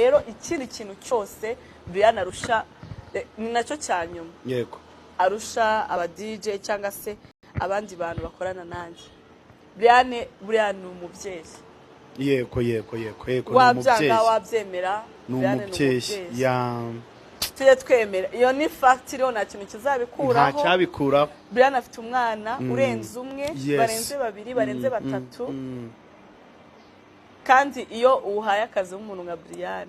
rero ikindi kintu cyose Brian arusha ni nacyo cyanyuma yego arusha aba DJ cyangwa se abandi bantu bakorana nanjye. Brian ni umubyeyi. Yego wabyanga wabyemera Brian ni umubyeyi ya tujye twemera iyo ni fact rero nta kintu kizabikuraho nta cyabikuraho. Brian afite umwana urenze umwe barenze babiri barenze batatu kandi iyo uhaye akazi umuntu nka Brian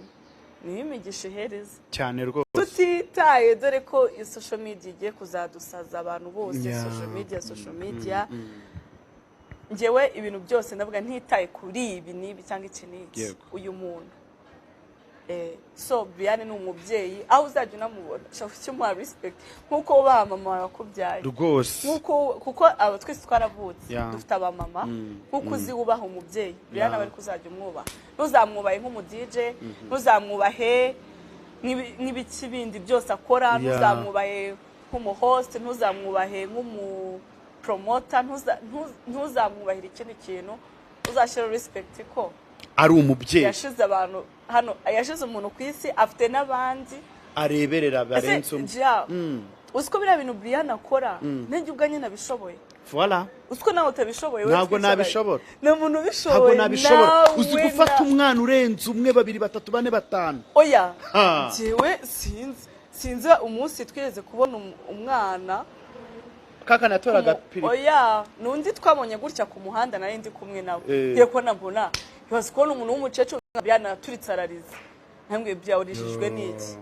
ni imigisha ihereza cyane rwose tutitaye dore ko social media igiye kuzadusaza abantu bose social media ngewe ibintu byose ndavuga ntitaye kuri ibi nibi cyangwa iki n'iki uyu muntu so Brian ni umubyeyi aho uzajya unamubona shaka cyumuha respect nkuko ba mama bakubyaye rwose kuko abo twese twaravutse dufite aba mama nkuko uzi ubaha umubyeyi Brian bari kuzajya umwubaha ntuzamwubahe nk'umu DJ ntuzamwubahe n'ibiki bindi byose akora ntuzamwubahe nk'umu host ntuzamwubahe nk'umu promoter ntuzamwubahira ikindi kintu uzashira respect ko ari umubyeyi yashize abantu hano yashize umuntu ku isi afite n'abandi areberera barenze usko bira bintu Brian akora nenge ubwanye nabishoboye voilà usko nawe utabishoboye ntabwo nabishobora n'umuntu bishoboye uzi gufata umwana urenze umwe babiri batatu bane batanu oya jewe sinzi umunsi twireze kubona umwana kaka natoraga piri oya nundi twabonye gutya ku muhanda nari ndi kumwe nawe yeko nabona yose ko umuntu w'umucece Brian turitsarariza ntamwe byawurijijwe n'iki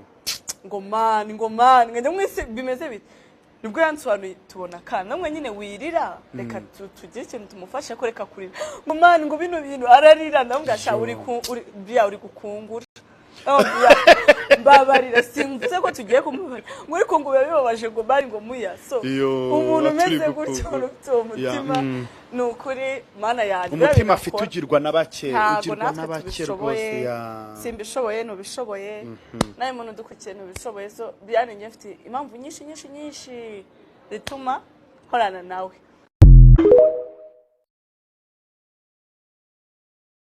ngo man ngende mwese bimeze bite nibwo yansobanuye tubona kana namwe nyine wirira reka tugire ikintu tumufashe ko reka kurira ngo man ngo bino bintu ararira ndamubwasha uri gukungura babarira simvuze ko tugiye kumubara muri ko ngo bibabaje ngo bari ngo muya so umuntu umeze gutyo umutima nukuri mana yanjye umutima afite ugirwa n'abake rwose simbishoboye nubishoboye naye muntu dukukiye nubishoboye so Brian njye mfite impamvu nyinshi zituma horana nawe